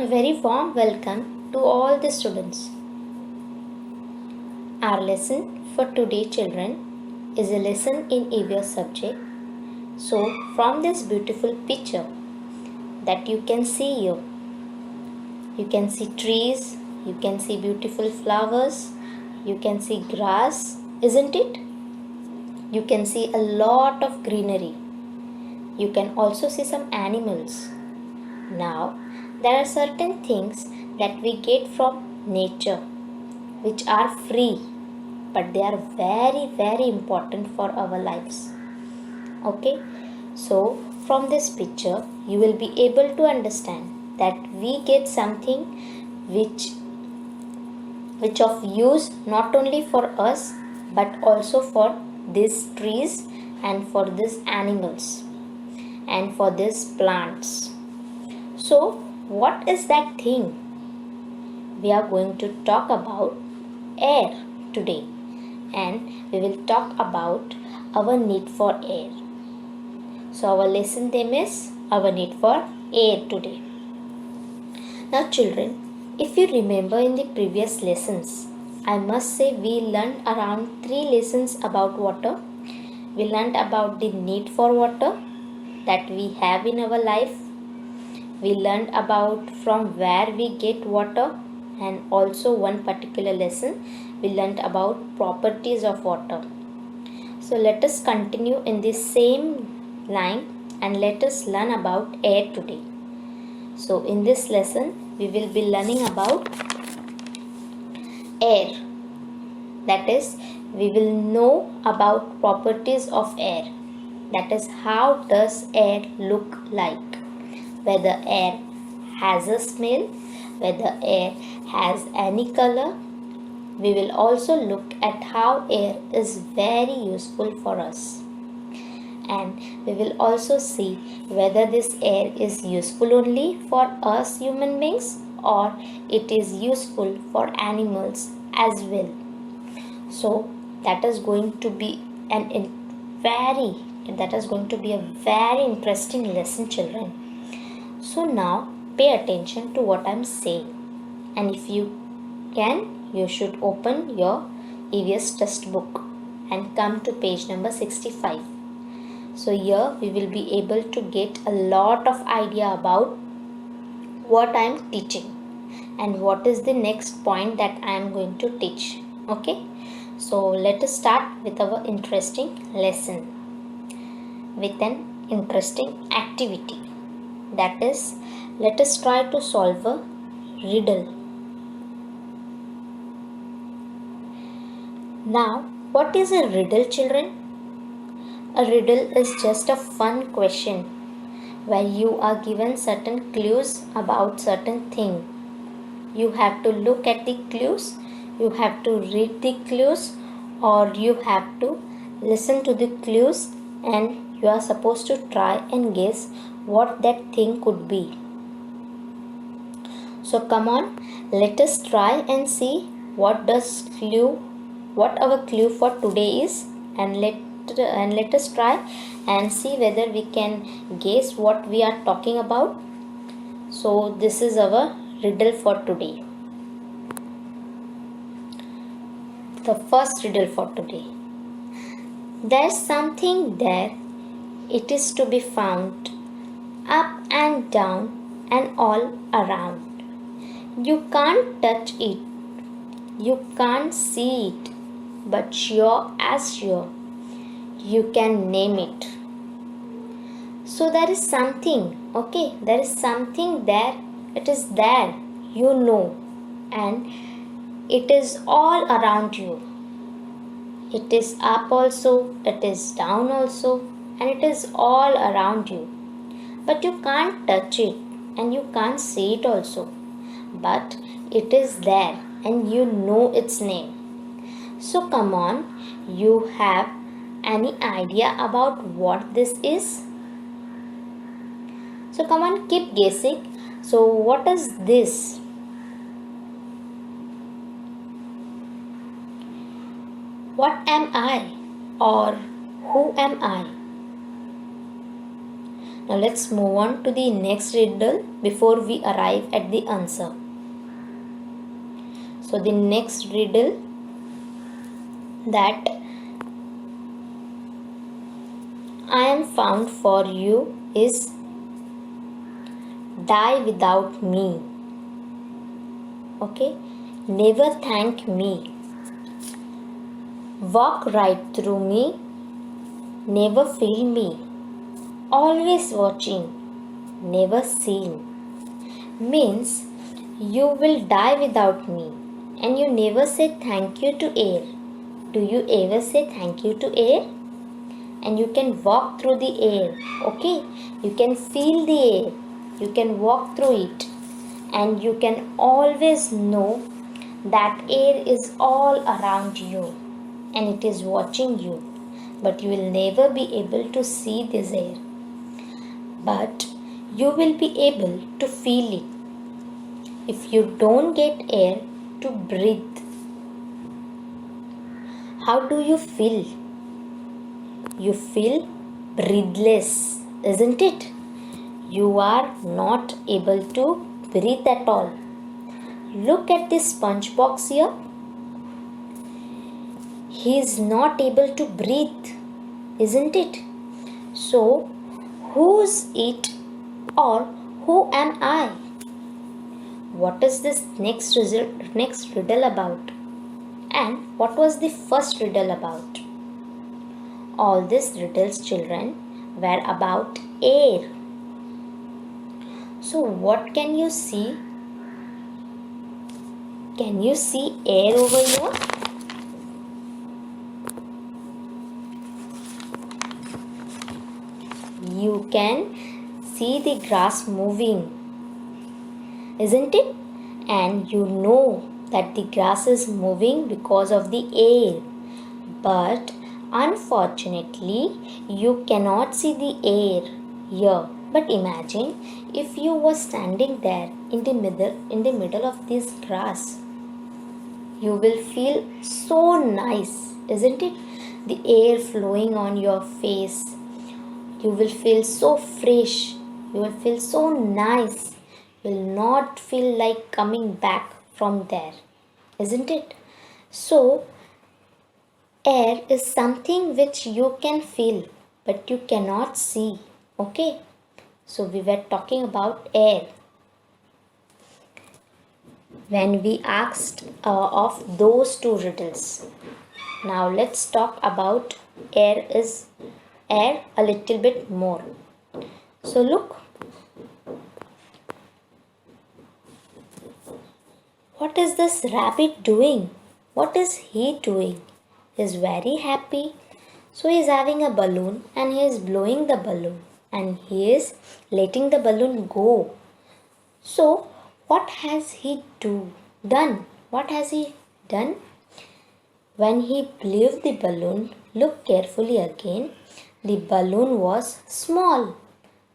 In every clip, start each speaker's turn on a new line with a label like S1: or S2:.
S1: A very warm welcome to all the students. Our lesson for today, children, is a lesson in EVS subject. So, from this beautiful picture that you can see here, you can see trees, you can see beautiful flowers, you can see grass, isn't it? You can see a lot of greenery. You can also see some animals. Now, there are certain things that we get from nature which are free, but they are very important for our lives. Okay, so from this picture you will be able to understand that we get something which of use not only for us but also for these trees and for these animals and for these plants. So what is that thing? We are going to talk about air today, and we will talk about our need for air. So our lesson name is our need for air today. Now children, if you remember in the previous lessons, I must say we learned around 3 lessons about water. We learned about the need for water that we have in our life. We learned about from where we get water, and also one particular lesson we learned about properties of water. So let us continue in the same line and let us learn about air today. So in this lesson we will be learning about air. That is, we will know about properties of air. That is, how does air look like? Whether air has a smell, whether air has any color. We will also look at how air is very useful for us. And we will also see whether this air is useful only for us human beings or it is useful for animals as well. So that is going to be a very interesting lesson, children. So now pay attention to what I am saying, and if you can, you should open your EVS textbook and come to page number 65. So here we will be able to get a lot of idea about what I am teaching and what is the next point that I am going to teach. Okay, so let us start with our interesting lesson with an interesting activity. That is, let us try to solve a riddle. Now, what is a riddle, children? A riddle is just a fun question where you are given certain clues about certain thing. You have to look at the clues, you have to read the clues, or you have to listen to the clues, and you are supposed to try and guess what that thing could be. So come on, let us try and see what our clue for today is, and let us try and see whether we can guess what we are talking about. So this is our riddle for today. The first riddle for today. There's something there, it is to be found up and down and all around. You can't touch it, you can't see it, but sure as sure, you can name it. So there is something, okay, there is something there, it is there, you know, and it is all around you. It is up also, it is down also, and it is all around you. But you can't touch it and you can't see it also. But it is there and you know its name. So come on, you have any idea about what this is? So come on, keep guessing. So what is this? What am I, or who am I? Now let's move on to the next riddle before we arrive at the answer. So the next riddle that I am found for you is die without me. Okay, never thank me. Walk right through me, never feel me. Always watching, never seen. Means you will die without me and you never say thank you to air. Do you ever say thank you to air? And you can walk through the air, okay? You can feel the air, you can walk through it, and you can always know that air is all around you and it is watching you, but you will never be able to see this air, but you will be able to feel it. If you don't get air to breathe, how do you feel? You feel breathless, isn't it? You are not able to breathe at all. Look at this sponge box here. He is not able to breathe, isn't it? So, who's it or who am I? What is this next riddle about? And what was the first riddle about? All these riddles, children, were about air. So what can you see? Can you see air over here? You can see the grass moving, isn't it? And you know that the grass is moving because of the air. But unfortunately, you cannot see the air here. But imagine if you were standing there in the middle of this grass. You will feel so nice, isn't it? The air flowing on your face. You will feel so fresh. You will feel so nice. You will not feel like coming back from there, isn't it? So, air is something which you can feel but you cannot see. Okay, so we were talking about air when we asked of those two riddles. Now let's talk about air a little bit more. So look, what is this rabbit doing? What is he doing? Is very happy. So he is having a balloon and he is blowing the balloon and he is letting the balloon go. So what has he done? What has he done? When he blew the balloon, look carefully again, the balloon was small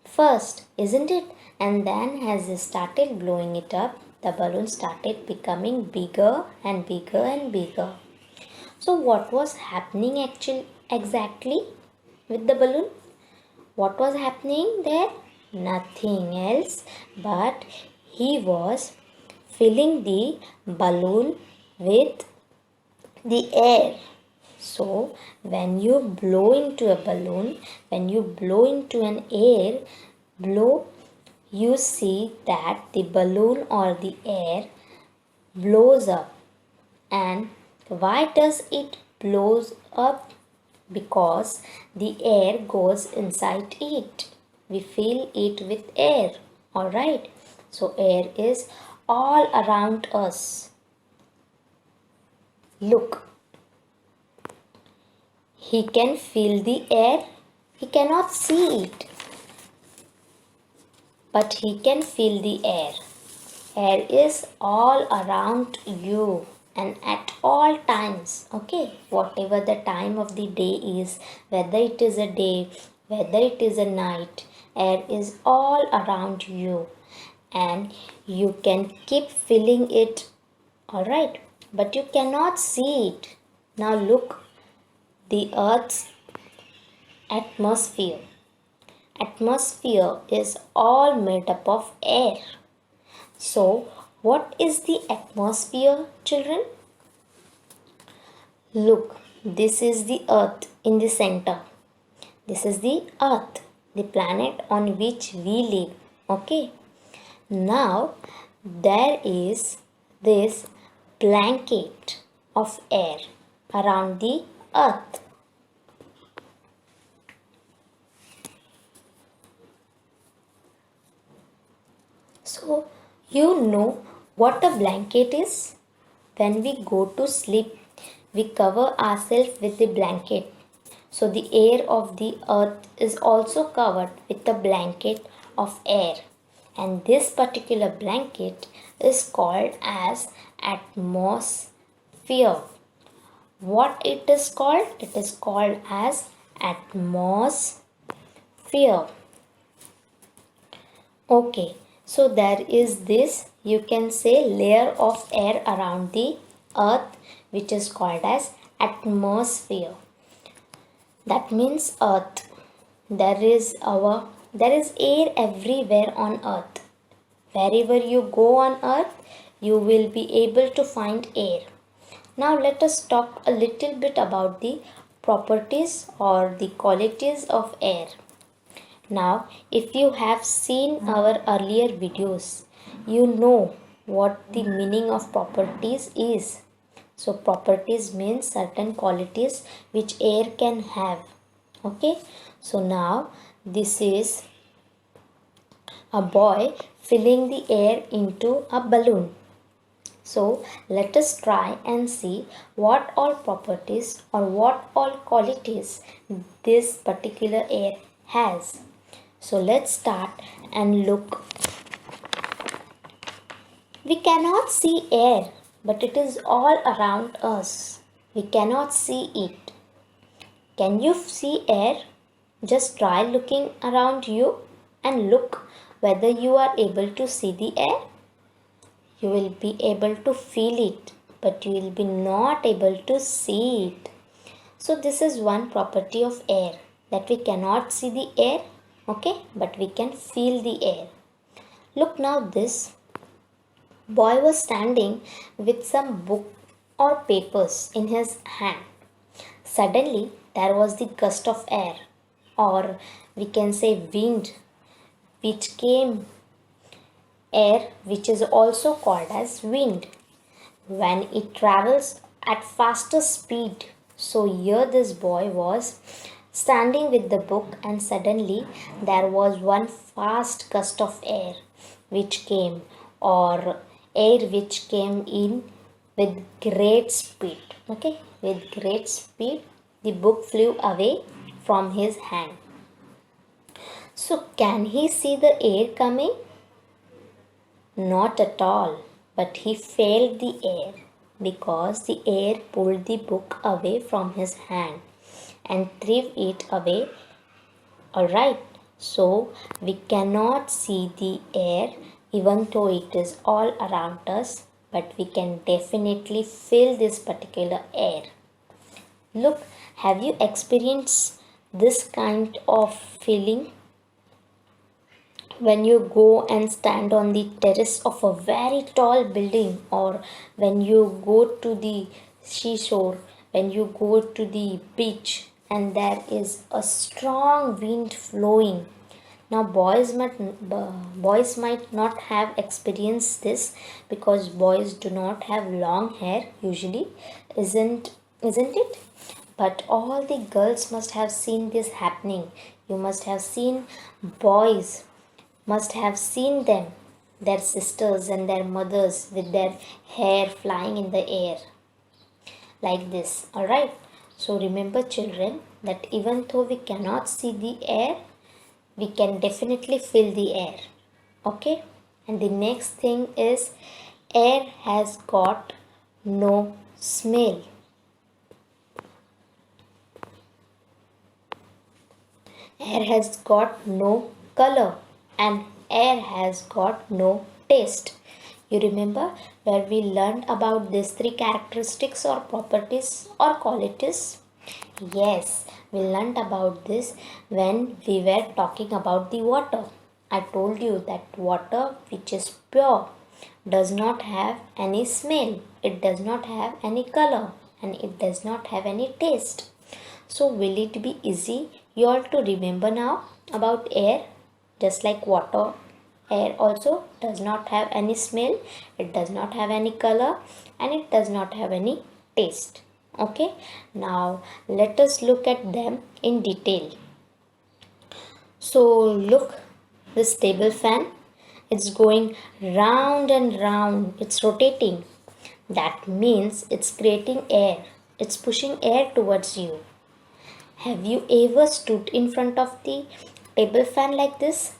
S1: first, isn't it? And then as he started blowing it up, the balloon started becoming bigger and bigger and bigger. So what was happening exactly with the balloon? What was happening there? Nothing else but he was filling the balloon with the air. So when you blow into a balloon, when you blow into an air, you see that the balloon or the air blows up. And why does it blows up? Because the air goes inside it. We fill it with air. Alright. So air is all around us. Look. He can feel the air. He cannot see it. But he can feel the air. Air is all around you and at all times. Okay, whatever the time of the day is, whether it is a day, whether it is a night, air is all around you and you can keep feeling it. Alright, but you cannot see it. Now look, the earth's atmosphere. Atmosphere is all made up of air. So, what is the atmosphere, children? Look, this is the earth in the center. This is the earth, the planet on which we live. Okay. Now, there is this blanket of air around the earth. So, you know what a blanket is? When we go to sleep, we cover ourselves with the blanket. So, the air of the earth is also covered with a blanket of air. And this particular blanket is called as atmosphere. What it is called? It is called as atmosphere. Okay, so there is this, you can say, layer of air around the earth which is called as atmosphere. That means earth. There is air everywhere on earth. Wherever you go on earth, you will be able to find air. Now let us talk a little bit about the properties or the qualities of air. Now, if you have seen our earlier videos, you know what the meaning of properties is. So, properties means certain qualities which air can have. Okay, so now this is a boy filling the air into a balloon. So, let us try and see what all properties or what all qualities this particular air has. So let's start and look. We cannot see air, but it is all around us. We cannot see it. Can you see air? Just try looking around you and look whether you are able to see the air. You will be able to feel it, but you will be not able to see it. So this is one property of air, that we cannot see the air. Okay, but we can feel the air. Look now, this boy was standing with some book or papers in his hand. Suddenly, there was the gust of air, or we can say wind, which came air, which is also called as wind, when it travels at faster speed. So here this boy was standing with the book, and suddenly there was one fast gust of air which came, or air which came in with great speed. Okay, with great speed, the book flew away from his hand. So, can he see the air coming? Not at all, but he felt the air because the air pulled the book away from his hand and threw it away. Alright, so we cannot see the air even though it is all around us, but we can definitely feel this particular air. Look, have you experienced this kind of feeling? When you go and stand on the terrace of a very tall building, or when you go to the seashore, when you go to the beach, and there is a strong wind flowing. Now boys might not have experienced this because boys do not have long hair usually, isn't it? But all the girls must have seen this happening. You must have seen boys, must have seen them, their sisters and their mothers with their hair flying in the air like this. Alright, so remember children, that even though we cannot see the air, we can definitely feel the air. Okay, and the next thing is, air has got no smell. Air has got no color, and air has got no taste. You remember where we learned about these three characteristics or properties or qualities? Yes, we learnt about this when we were talking about the water. I told you that water which is pure does not have any smell, it does not have any color, and it does not have any taste. So, will it be easy you all to remember now about air? Just like water, air also does not have any smell, it does not have any color, and it does not have any taste. Okay, now let us look at them in detail. So look, this table fan, it's going round and round, it's rotating. That means it's creating air, it's pushing air towards you. Have you ever stood in front of the table fan like this?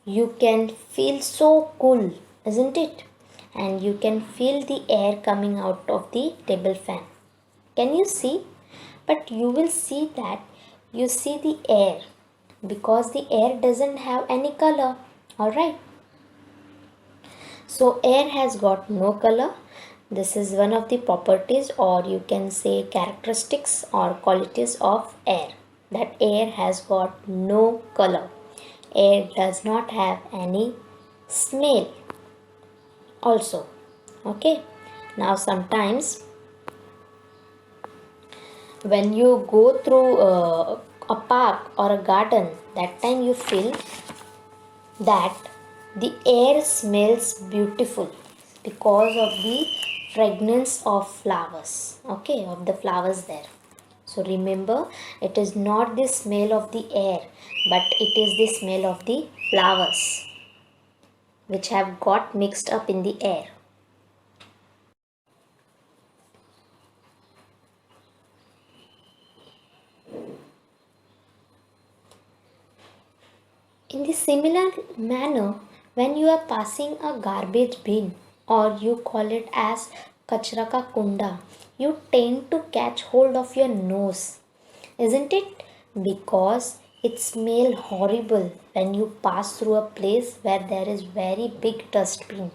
S1: You can feel so cool, isn't it? And you can feel the air coming out of the table fan. Can you see? But you will see that you see the air because the air doesn't have any color. Alright. So air has got no color. This is one of the properties, or you can say characteristics or qualities of air. That air has got no color. Air does not have any smell also. Okay. Now sometimes when you go through a park or a garden, that time you feel that the air smells beautiful because of the fragrance of flowers, okay, of the flowers there. So remember, it is not the smell of the air, but it is the smell of the flowers which have got mixed up in the air. In the similar manner, when you are passing a garbage bin, or you call it as kachra ka kunda, you tend to catch hold of your nose, isn't it? Because it smells horrible when you pass through a place where there is very big dustbin.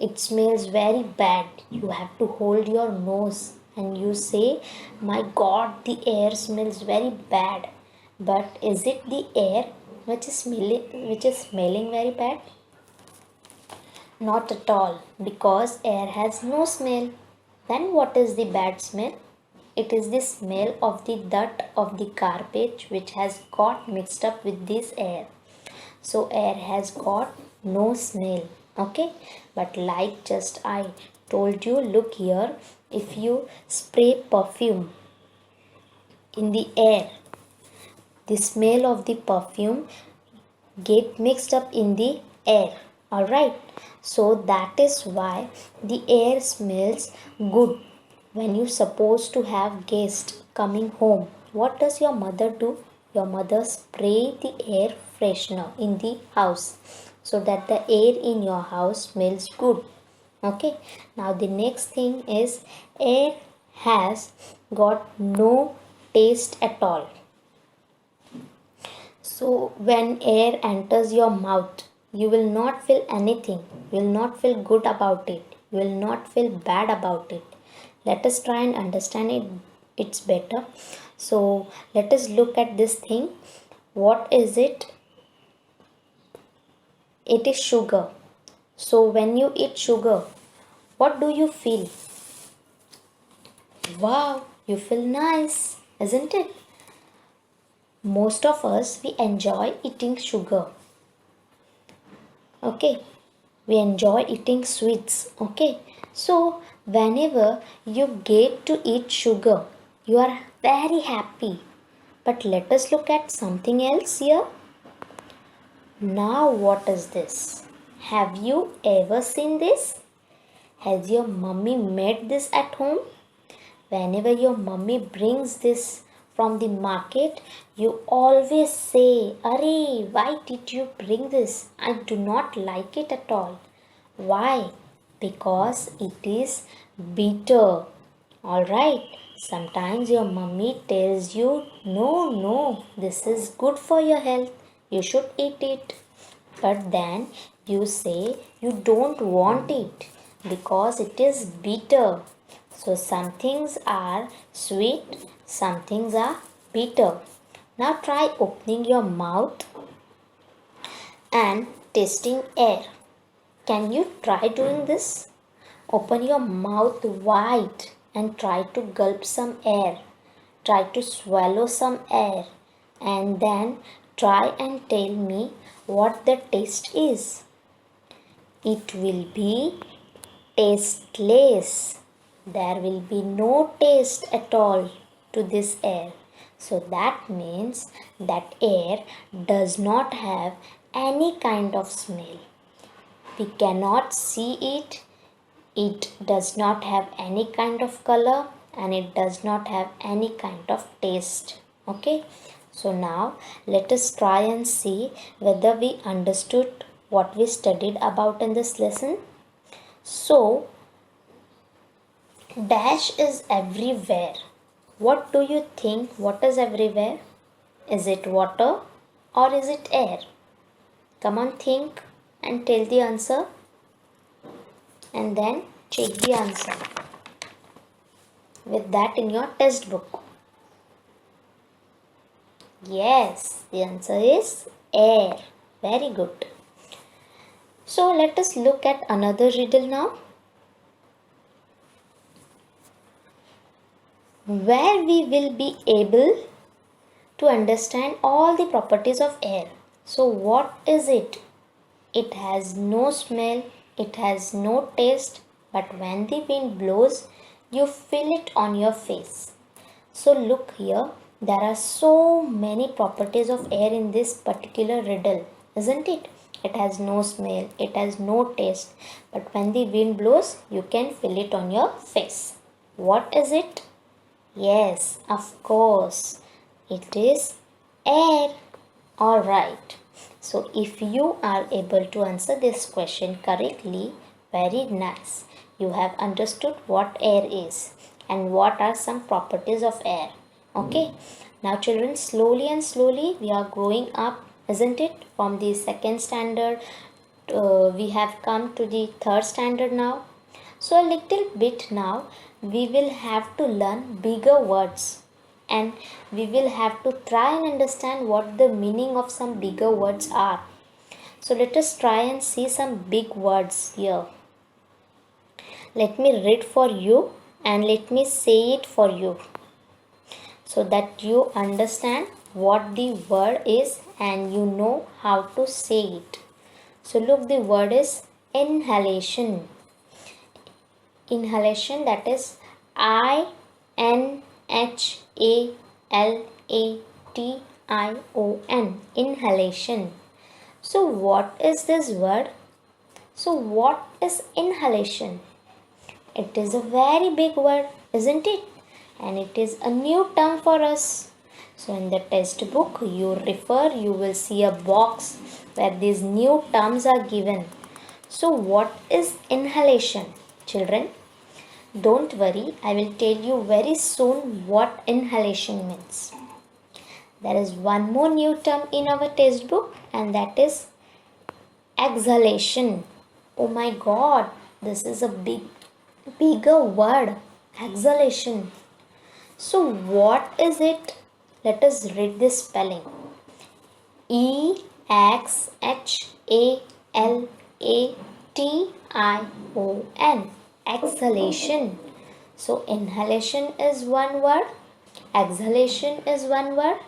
S1: It smells very bad. You have to hold your nose and you say, my god, the air smells very bad. But is it the air which is smelling very bad? Not at all, because air has no smell. Then what is the bad smell? It is the smell of the dirt of the garbage which has got mixed up with this air. So air has got no smell. Okay, but like just I told you, look here, if you spray perfume in the air, the smell of the perfume get mixed up in the air. Alright, so that is why the air smells good. When you supposed to have guests coming home, what does your mother do? Your mother spray the air freshener in the house so that the air in your house smells good. Okay, now the next thing is air has got no taste at all. So when air enters your mouth, you will not feel anything. You will not feel good about it. You will not feel bad about it. Let us try and understand it. It's better. So let us look at this thing. What is it? It is sugar. So when you eat sugar, what do you feel? Wow, you feel nice, isn't it? Most of us, we enjoy eating sugar. Okay, we enjoy eating sweets. Okay, so whenever you get to eat sugar, you are very happy. But let us look at something else here. Now, what is this? Have you ever seen this? Has your mummy made this at home? Whenever your mummy brings this from the market, you always say, Arey, why did you bring this? I do not like it at all. Why? Because it is bitter. Alright. Sometimes your mummy tells you, no, this is good for your health. You should eat it. But then you say you don't want it because it is bitter. So some things are sweet, some things are bitter. Now try opening your mouth and tasting air. Can you try doing this? Open your mouth wide and try to gulp some air. Try to swallow some air and then try and tell me what the taste is. It will be tasteless. There will be no taste at all to this air. So that means that air does not have any kind of smell. We cannot see it. It does not have any kind of color and it does not have any kind of taste. Okay. So now let us try and see whether we understood what we studied about in this lesson. So dash is everywhere. What do you think? What is everywhere? Is it water or is it air? Come on, think and tell the answer and then check the answer with that in your test book. Yes, the answer is air. Very good. So let us look at another riddle now, where we will be able to understand all the properties of air. So what is it? It has no smell, it has no taste, but when the wind blows, you feel it on your face. So look here, there are so many properties of air in this particular riddle, isn't it? It has no smell, it has no taste, but when the wind blows, you can feel it on your face. What is it? Yes, of course, it is air. Alright, so if you are able to answer this question correctly, very nice. You have understood what air is and what are some properties of air. Okay, now children, slowly and slowly we are growing up, isn't it? From the second standard, we have come to the third standard now. So a little bit now we will have to learn bigger words and we will have to try and understand what the meaning of some bigger words are. So let us try and see some big words here. Let me read for you and let me say it for you so that you understand what the word is and you know how to say it. So look, the word is inhalation. Inhalation, that is INHALATION. Inhalation. So what is this word? So what is inhalation? It is a very big word, isn't it? And it is a new term for us. So in the test book you will see a box where these new terms are given. So what is inhalation, children? Don't worry, I will tell you very soon what inhalation means. There is one more new term in our test book and that is exhalation. Oh my god, this is a bigger word, exhalation. So what is it? Let us read this spelling. EXHALATION. Exhalation. So inhalation is one word, exhalation is one word.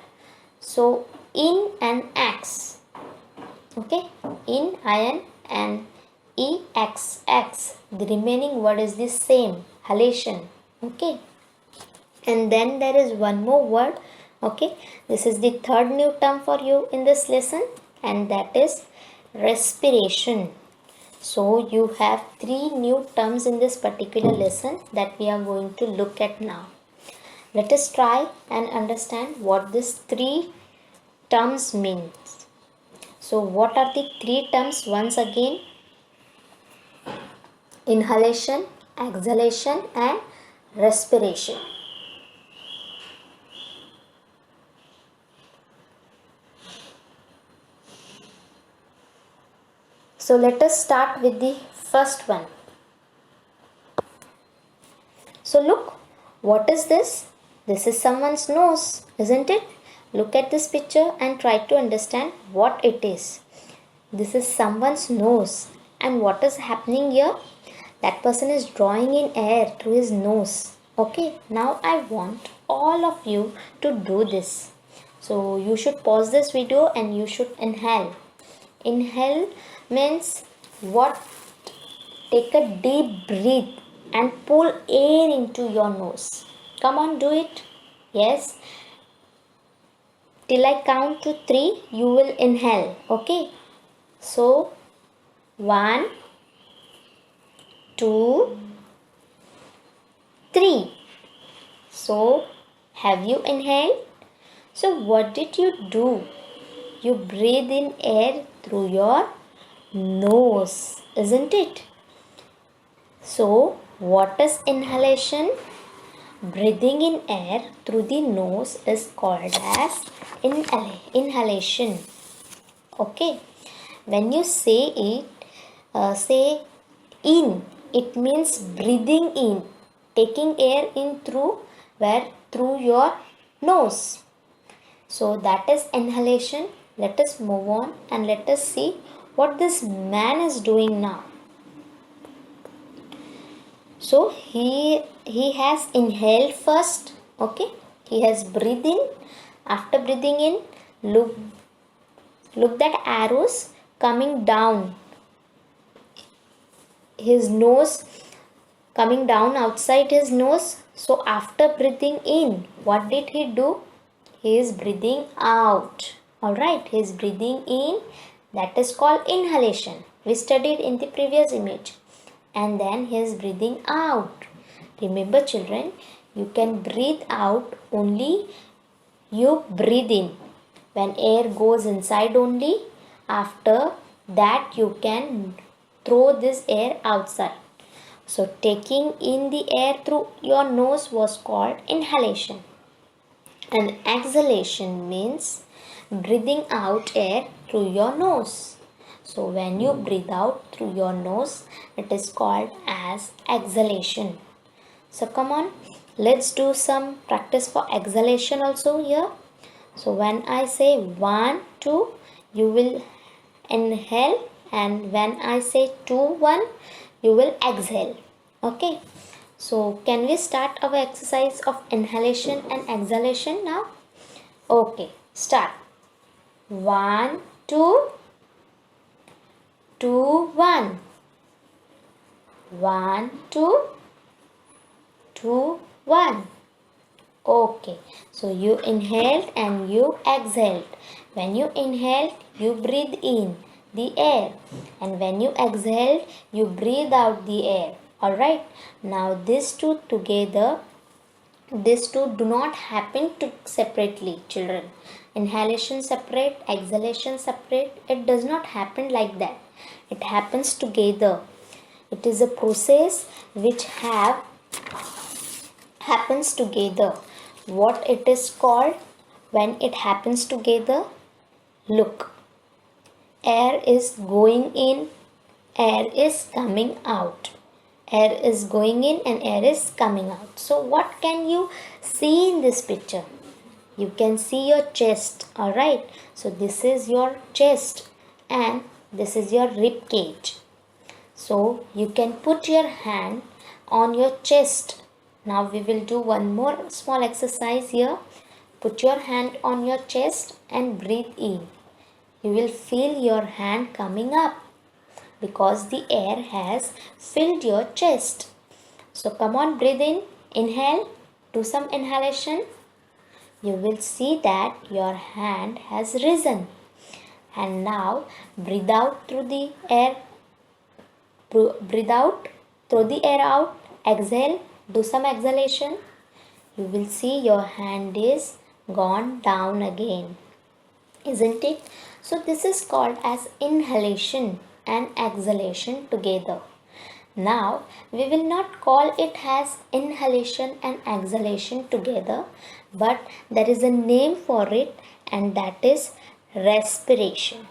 S1: So in and X. Okay, in IN and EXX. The remaining word is the same, halation. Okay, and then there is one more word. Okay, this is the third new term for you in this lesson and that is respiration. So you have three new terms in this particular lesson that we are going to look at now. Let us try and understand what these three terms mean. So what are the three terms once again? Inhalation, exhalation and respiration. So let us start with the first one. So So look, what is this? This is someone's nose, isn't it? Look at this picture and try to understand what it is. This is someone's nose. And what is happening here? That person is drawing in air through his nose. Okay, now I want all of you to do this. So you should pause this video and you should inhale. Inhale means what? Take a deep breath and pull air into your nose. Come on, do it. Yes. Till I count to 3, you will inhale. Okay. So, 1, 2, 3. So, have you inhaled? So, what did you do? You breathe in air through your nose, isn't it? So, what is inhalation? Breathing in air through the nose is called as inhalation. Okay. When you say it, say in. It means breathing in, taking air in through where? Through your nose. So that is inhalation. Let us move on and let us see what this man is doing now. So he has inhaled first. Okay, he has breathed in. After breathing in, look that arrows coming down. His nose coming down outside his nose. So after breathing in, what did he do? He is breathing out. Alright, he is breathing in. That is called inhalation. We studied in the previous image. And then he is breathing out. Remember children, you can breathe out only you breathe in. When air goes inside only, after that you can throw this air outside. So taking in the air through your nose was called inhalation. And exhalation means breathing out air through your nose. So when you breathe out through your nose, it is called as exhalation. So come on, let's do some practice for exhalation also here. So when I say 1, 2, you will inhale, and when I say 2, 1, you will exhale. Okay. So can we start our exercise of inhalation and exhalation now? Okay, start. 1, 2, 2, 1. 1, 2, 2, 1. Okay, so you inhaled and you exhaled. When you inhaled, you breathe in the air, and when you exhaled, you breathe out the air. Alright, now these two together, these two do not happen separately, children. Inhalation separate, exhalation separate. It does not happen like that. It happens together. It is a process which happens together. What it is called when it happens together? Look, air is going in, air is coming out. Air is going in and air is coming out. So what can you see in this picture? You can see your chest. Alright, so this is your chest and this is your rib cage. So you can put your hand on your chest. Now we will do one more small exercise here. Put your hand on your chest and breathe in. You will feel your hand coming up because the air has filled your chest. So come on, breathe in, inhale, do some inhalation. You will see that your hand has risen. And now breathe out through the air. Breathe out, throw the air out, exhale, do some exhalation. You will see your hand is gone down again, isn't it? So this is called as inhalation and exhalation together. Now we will not call it as inhalation and exhalation together, but there is a name for it, and that is respiration.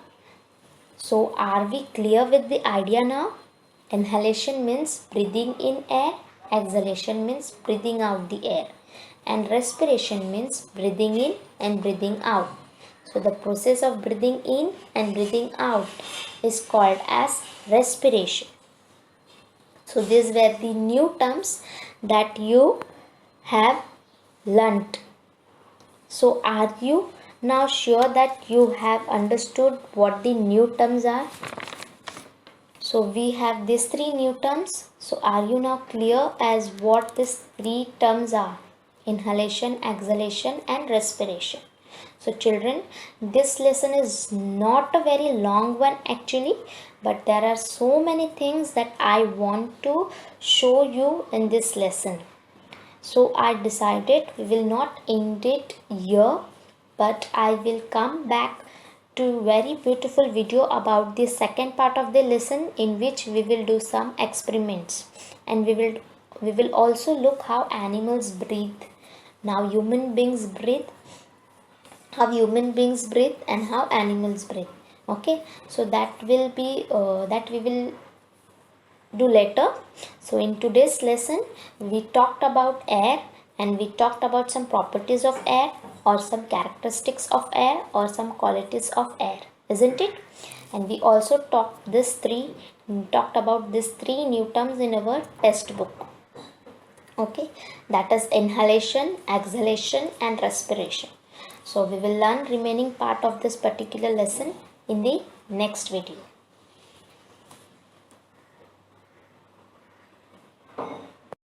S1: So are we clear with the idea now? Inhalation means breathing in air Exhalation means breathing out the air, and respiration means breathing in and breathing out. So the process of breathing in and breathing out is called as respiration. So these were the new terms that you have learnt. So are you now sure that you have understood what the new terms are? So we have these three new terms. So are you now clear as what these three terms are? Inhalation, exhalation and respiration. So children, this lesson is not a very long one actually, but there are so many things that I want to show you in this lesson. So I decided we will not end it here, but I will come back to very beautiful video about the second part of the lesson, in which we will do some experiments, and we will also look how animals breathe. Now human beings breathe, how human beings breathe and how animals breathe. Okay, so that will be that we will do later. So in today's lesson we talked about air, and we talked about some properties of air, or some characteristics of air, or some qualities of air, isn't it? And we also talked about these three new terms in our textbook. Okay, that is inhalation, exhalation and respiration. So we will learn remaining part of this particular lesson in the next video.